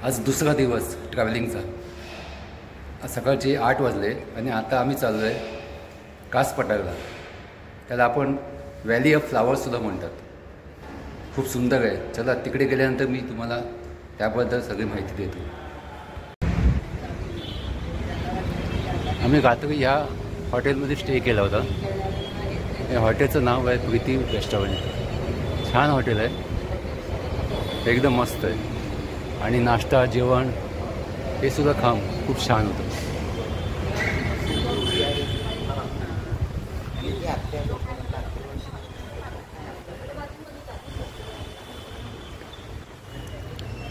आज दुसरा दिवस ट्रॅव्हलिंगचा। सकाळचे 8 वाजले आणि आता आम्ही चाललो आहे कास पठारला। त्याला आपण व्हॅली ऑफ फ्लावर्ससुद्धा म्हणतात। खूप सुंदर आहे। चला तिकडे गेल्यानंतर मी तुम्हाला त्याबद्दल सगळी माहिती देतो। आम्ही रात्री ह्या हॉटेलमध्ये स्टे केला होता। या हॉटेलचं नाव आहे प्रीती रेस्टॉरंट। छान हॉटेल आहे, एकदम मस्त आहे आणि नाश्ता जेवण हे सुद्धा खूप छान होतं।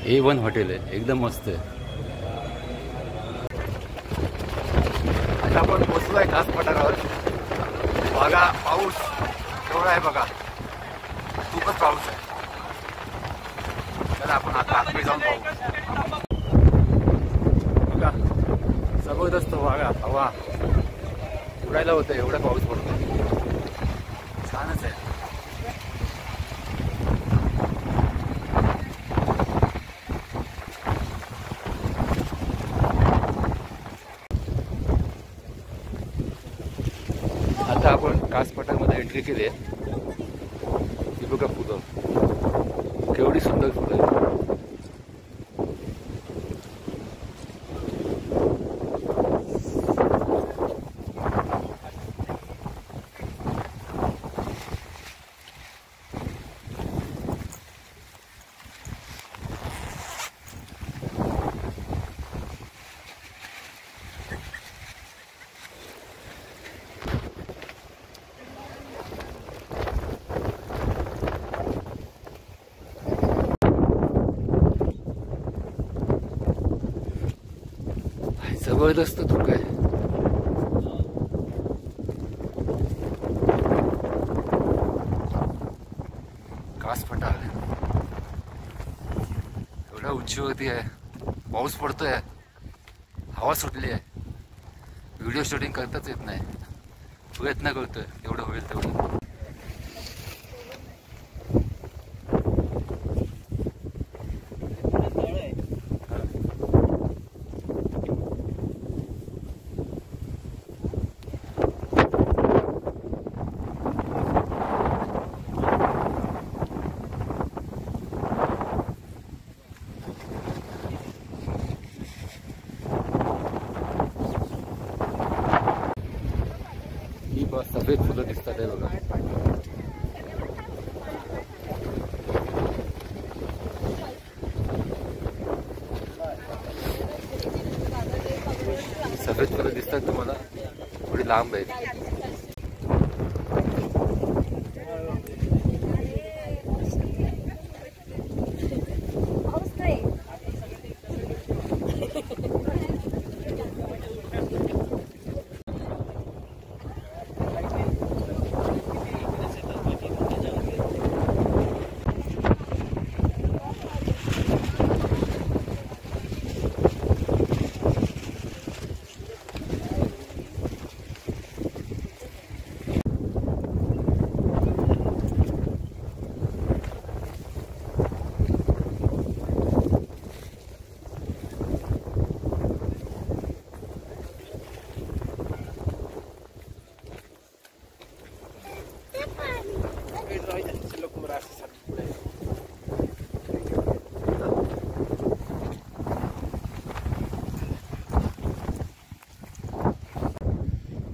A1 हॉटेल आहे, एकदम मस्त आहे। आता आपण पोचलो आहे कास पठारावर। बघा पाऊस एवढा आहे, बघा खूपच पाऊस आहे। चला आपण आता आतमध्ये जाऊन पाहू। बघा जबरदस्त बघा, हवा उडायला होतं, एवढा पाऊस पडतो, छानच आहे। आता आपण कास पठारमध्ये एंट्री केली आहे। ही बघा फुलं, केवढी सुंदर फुलं आहेत। जबरदस्त धुकं आहे। कास पठार एवढ्या उंचीवरती आहे, पाऊस पडतोय, हवा सुटली आहे। व्हिडिओ शूटिंग करताच येत नाही, प्रयत्न करतोय एवढं होईल तेवढं। सफेद फुलं दिसतात आहे बघा। सफेद फुलं दिसतात तुम्हाला, थोडी लांब आहेत।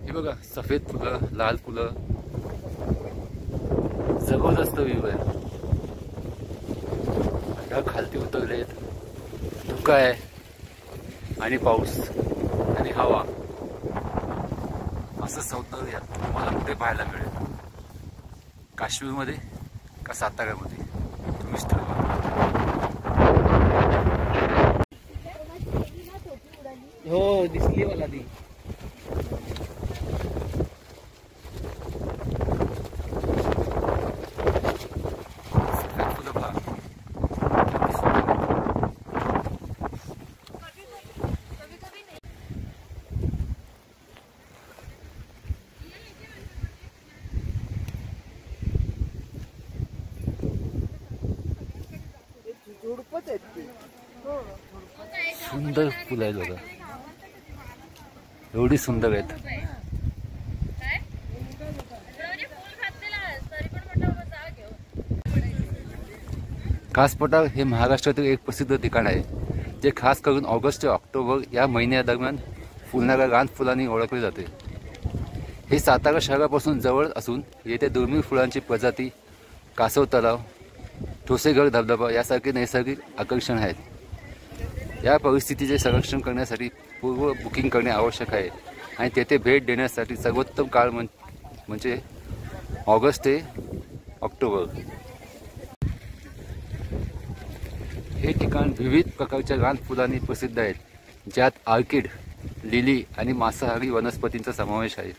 हे बघा सफेद फुलं, लाल फुलं, जबरदस्त व्ह्यू आहे। ढग खालती उतरलेत, धुकं आहे आणि पाऊस आणि हवा, असं सौंदर्य तुम्हाला कुठे पाहायला मिळेल? काश्मीरमध्ये का साताऱ्यामध्ये? तुम्हीच ठरवा। हो दिसली मला ती। झुडपच आहेत ती। हो झुडप सुंदर फुलं आहेत बघा, एवढी सुंदर आहेत. कास पठार हे महाराष्ट्रातील एक प्रसिद्ध ठिकाण आहे, जे खास करून ऑगस्ट ते ऑक्टोबर या महिन्यादरम्यान फुलणाऱ्या रान फुलांनी ओळखले जाते. हे सातारा शहरापासून जवळ असून येथे दुर्मिळ फुलांची प्रजाती, कासव तलाव, ठोसेघर धबधबा यासारखे नैसर्गिक आकर्षण आहेत. या परिस्थितीचे संरक्षण करण्यासाठी पूर्व बुकिंग करणे आवश्यक आहे आणि तेथे भेट देण्यासाठी सर्वोत्तम काळ म्हणजे ऑगस्ट ते ऑक्टोबर. हे ठिकाण विविध प्रकारच्या रान फुलांनी प्रसिद्ध आहेत, ज्यात ऑर्किड, लिली आणि मांसाहारी वनस्पतींचा समावेश आहे.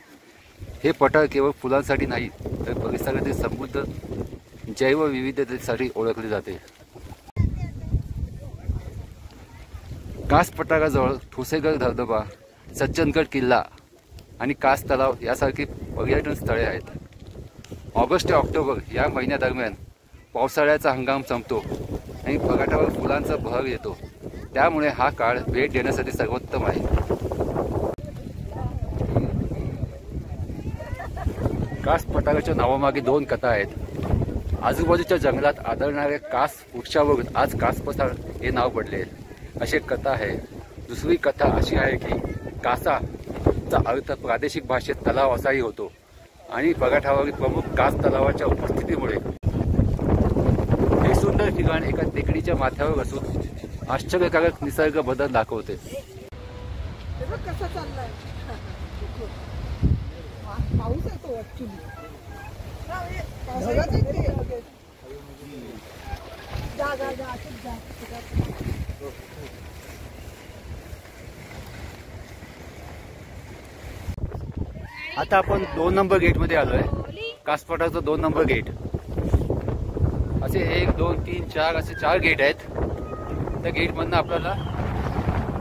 हे पठार केवळ फुलांसाठी नाही तर परिसरातील समृद्ध जैवविविधतेसाठी ओळखले जाते. कास पठाराजवळ ठोसेघर धबधबा, सज्जनगड किल्ला आणि कास तलाव यासारखी पर्यटन स्थळे आहेत. ऑगस्ट ते ऑक्टोबर या महिन्यादरम्यान पावसाळ्याचा हंगाम संपतो आणि बगाटावर फुलांचा बहर येतो, त्यामुळे हा काळ भेट देण्यासाठी सर्वोत्तम आहे. कास पठाराच्या नावामागे दोन कथा आहेत. आजूबाजूच्या जंगलात आढळणाऱ्या कास वृक्षावरून आज कास पठार हे नाव पडले अशी एक कथा आहे. दुसरी कथा अशी आहे की कासाचा अर्थ प्रादेशिक भाषेत तलाव असाही होतो आणि बगाटावरील प्रमुख कास तलावाच्या उपस्थितीमुळे हे सुंदर ठिकाण एका टेकडीच्या माथ्यावर असून आश्चर्यकारक निसर्ग बदल दाखवते. पाऊस येतो ऍक्च्युली. आता आपण 2 नंबर गेट मध्ये आलोय. कास पठारचं 2 नंबर गेट. असे 1, 2, 3, 4 असे 4 गेट आहेत. त्या गेट मधनं आपल्याला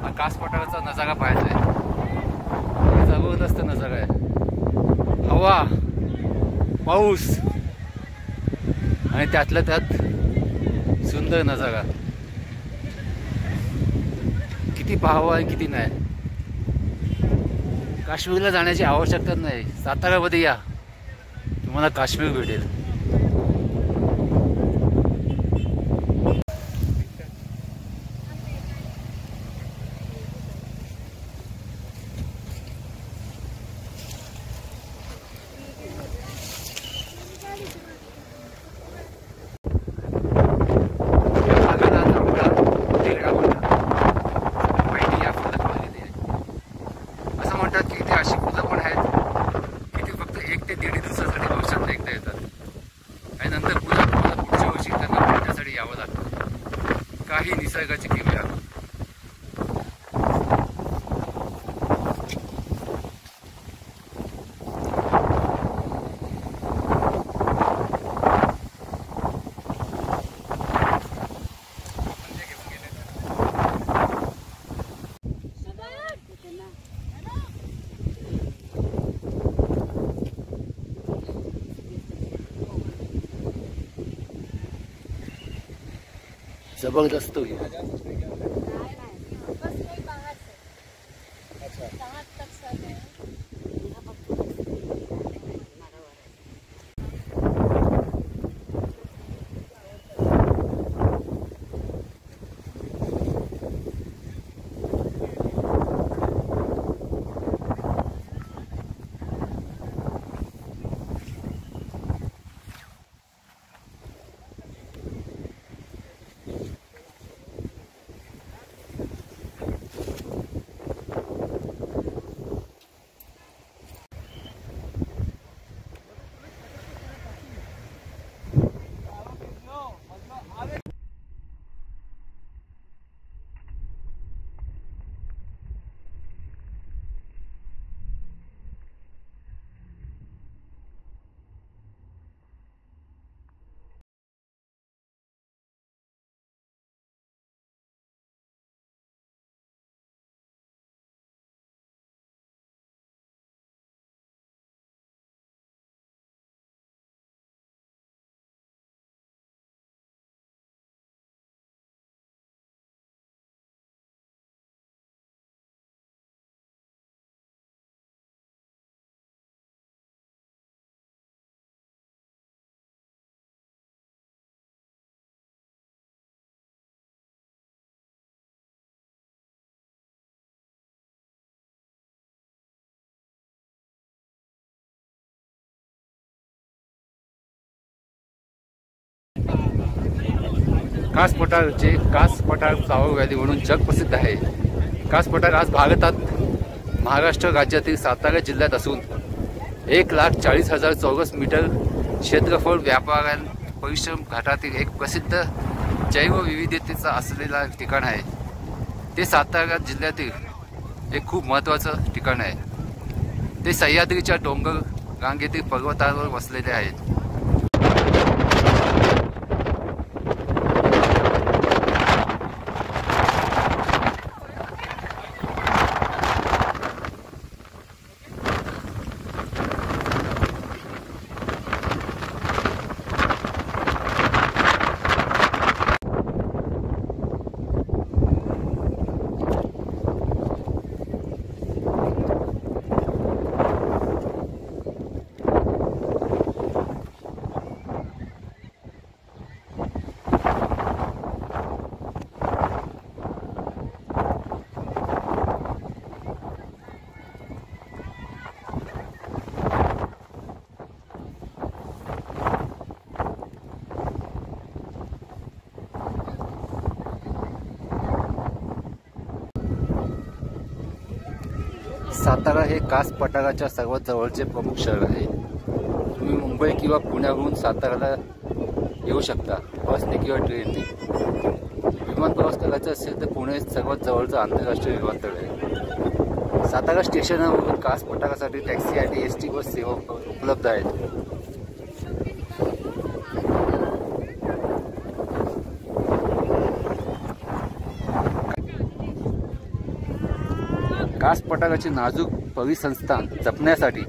हा कास पठाराचा नजारा पाहायचा आहे. जबरदस्त नजारा आहे. हवा, पाऊस आणि त्यातल्या त्यात सुंदर नजारा. किती पाहावं आणि किती नाही. काश्मीरला जाण्याची आवश्यकता नाही. साताऱ्यामध्ये या, तुम्हाला काश्मीर भेटेल. काही निसर्गाची किमया. जबरदस्त होईल. कास पठार जे कास पठार फ्लावर व्हॅली म्हणून जग प्रसिद्ध आहे. कास पठार आज भारतात महाराष्ट्र राज्यातील सातारा जिल्ह्यात असून 1,40,000 चौरस मीटर क्षेत्रफळ व्यापाऱ्यां परिश्रम घाटातील एक प्रसिद्ध जैवविविधतेचा असलेला ठिकाण आहे. ते सातारा जिल्ह्यातील एक खूप महत्त्वाचं ठिकाण आहे. ते सह्याद्रीच्या डोंगर रांगेतील पर्वतावर वसलेले आहेत. सातारा हे कास पठाराच्या सर्वात जवळचे प्रमुख शहर आहे. तुम्ही मुंबई किंवा पुण्याहून साताराला येऊ शकता बसने किंवा ट्रेनने. विमान प्रवास करायचा असेल तर पुणे सर्वात जवळचं आंतरराष्ट्रीय विमानतळ आहे. सातारा स्टेशनवरून कास पठारासाठी टॅक्सी आणि एसटी बस सेवा उपलब्ध आहेत. कास पठाराची नाजूक परिसंस्थान जपण्यासाठी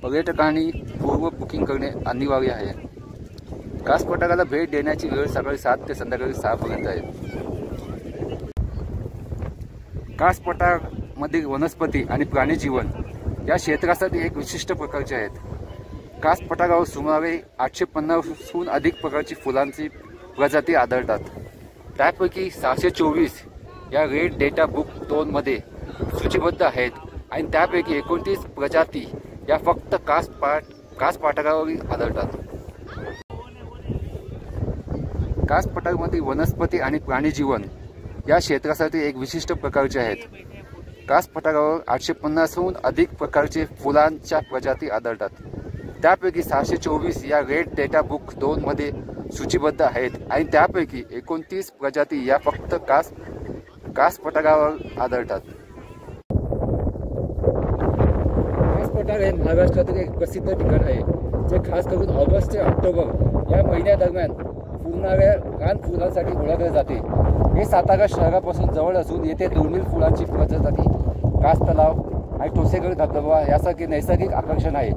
पर्यटकांनी पूर्व बुकिंग करणे अनिवार्य आहे. कास पठाराला भेट देण्याची वेळ सकाळी 7 ते संध्याकाळी 6 पर्यंत आहे. कास पठारामधील वनस्पती आणि प्राणीजीवन या क्षेत्रासाठी एक विशिष्ट प्रकारचे आहेत. कास पठारावर सुमारे 850हून अधिक प्रकारची फुलांची प्रजाती आढळतात. त्यापैकी 624 या रेड डेटा बुक 2 मध्ये सूचीबद्ध आहेत आणि त्यापैकी 29 प्रजाती या फक्त कास पठारावर आढळतात. कास पठारामधील वनस्पती आणि प्राणीजीवन या क्षेत्रासाठी एक विशिष्ट प्रकारचे आहेत. कास पठारावर 850हून अधिक प्रकारचे फुलांच्या प्रजाती आढळतात. त्यापैकी 624 या रेड डेटा बुक 2 मध्ये सूचीबद्ध आहेत आणि त्यापैकी 29 प्रजाती या फक्त कास पठारावर आढळतात. पठार हे महाराष्ट्रातील एक प्रसिद्ध ठिकाण आहे जे खास करून ऑगस्ट ते ऑक्टोबर या महिन्यादरम्यान फुलणाऱ्या रान फुलांसाठी ओळखले जाते. हे सातारा शहरापासून जवळ असून येथे दुर्मिळ फुलांची प्रजाती, कास तलाव आणि ठोसेघर धबधबा यासारखे नैसर्गिक आकर्षण आहे.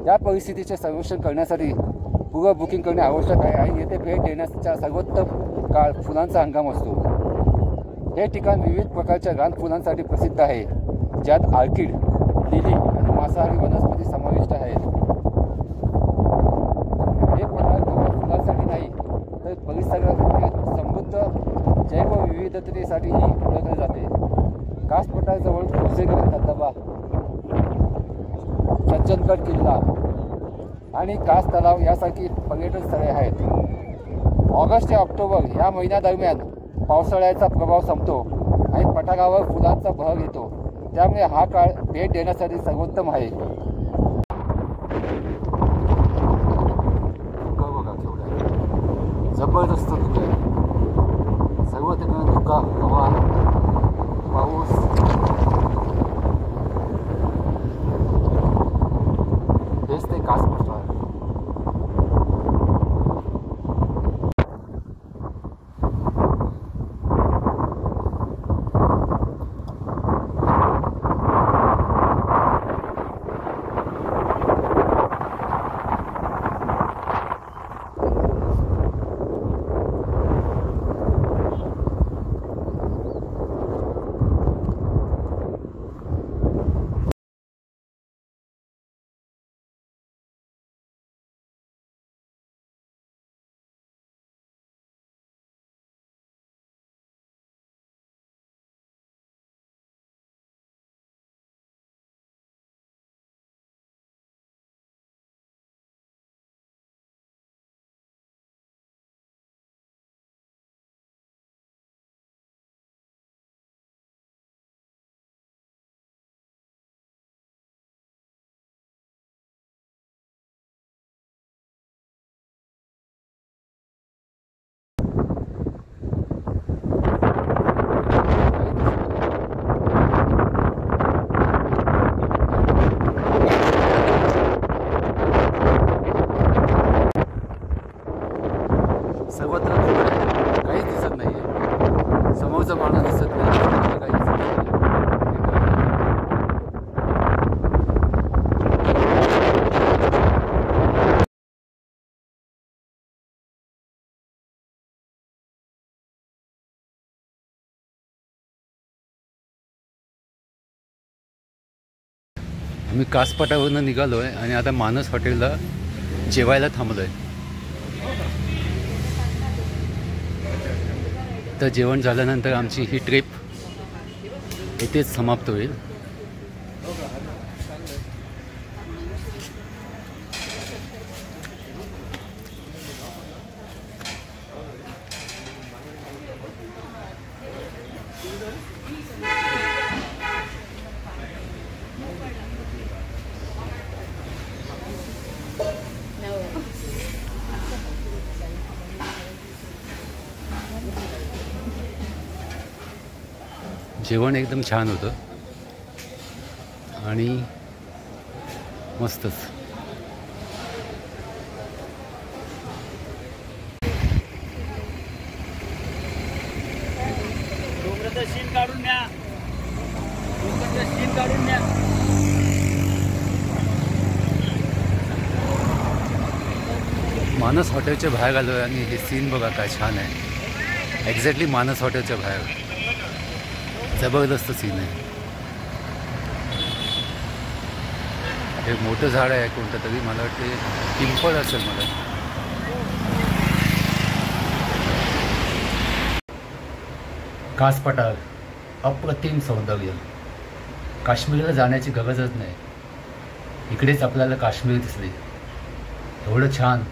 या परिस्थितीचे संरक्षण करण्यासाठी पूर्व बुकिंग करणे आवश्यक आहे आणि येथे भेट देण्याचा सर्वोत्तम काळ फुलांचा हंगाम असतो. हे ठिकाण विविध प्रकारच्या रान फुलांसाठी प्रसिद्ध आहे, ज्यात ऑर्किड, लिली आणि मांसाहारी वनस्पती समाविष्ट आहेत. हे पठार केवळ फुलांसाठी नाही तर परिसरातील समृद्ध जैवविविधतेसाठीही ओळखले जाते. कास पठाराजवळ ठोसेघर धबधबा, सज्जनगड किल्ला आणि कास तलाव यासारखी पर्यटन स्थळे आहेत. ऑगस्ट ते ऑक्टोबर या महिन्यादरम्यान पावसाळ्याचा प्रभाव संपतो आणि पठारावर फुलांचा बहर येतो. त्यामुळे हा काळ भेट देण्यासाठी सर्वोत्तम आहे. बघा केवढा जबरदस्त धुकं आहे. सर्व ठिकाणी धुका, हवा, पाऊस. हेच ते कास पठार. आम्ही कासपटावरून निघालो आहे आणि आता मानस हॉटेलला जेवायला थांबलो आहे. तर जेवण झाल्यानंतर आमची ही ट्रिप इथेच समाप्त होईल. जेवण एकदम छान होतं आणि मस्तच. शीन काढून न्या, शीन काढून न्या. मानस हॉटेलच्या बाहेर आलो आहे आणि हे सीन बघा काय छान आहे. एक्झॅक्टली मानस हॉटेलच्या बाहेर जबरदस्त सीन आहे. हे मोठं झाड आहे कोणतं तरी, मला वाटते पिंपळ असेल. मला कासपठार अप्रतिम सौंदर्य. काश्मीरला जाण्याची गरजच नाही, इकडेच आपल्याला काश्मीर दिसले. एवढं छान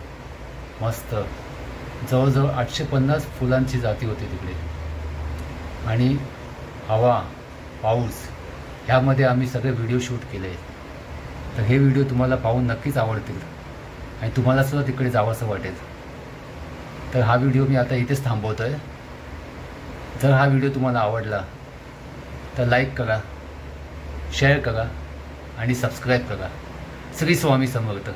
मस्त. जवळजवळ 850 फुलांची जाती होती तिकडे. आणि हवा, पाऊस ह्यामध्ये आम्ही सगळे व्हिडिओ शूट केले. तर हे व्हिडिओ तुम्हाला पाहून नक्कीच आवडतील आणि तुम्हालासुद्धा तिकडे जावंसं वाटेल. तर हा व्हिडिओ मी आता इथेच थांबवतो आहे. जर हा व्हिडिओ तुम्हाला आवडला तर लाईक करा, शेअर करा आणि सबस्क्राईब करा. श्री स्वामी समर्थ.